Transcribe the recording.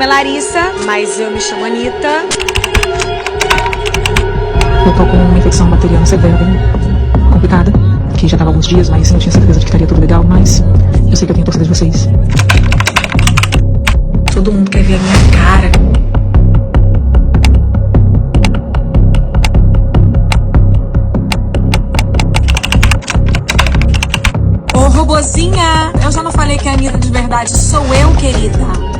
nome é Larissa, mas eu me chamo Anitta. Eu tô com uma infecção bacteriana severa, bem complicada, que já tava há alguns dias, mas eu tinha certeza de que estaria tudo legal, mas eu sei que eu tenho torcida de vocês. Todo mundo quer ver a minha cara. Ô, robozinha, eu já não falei que a Anitta de verdade sou eu, querida?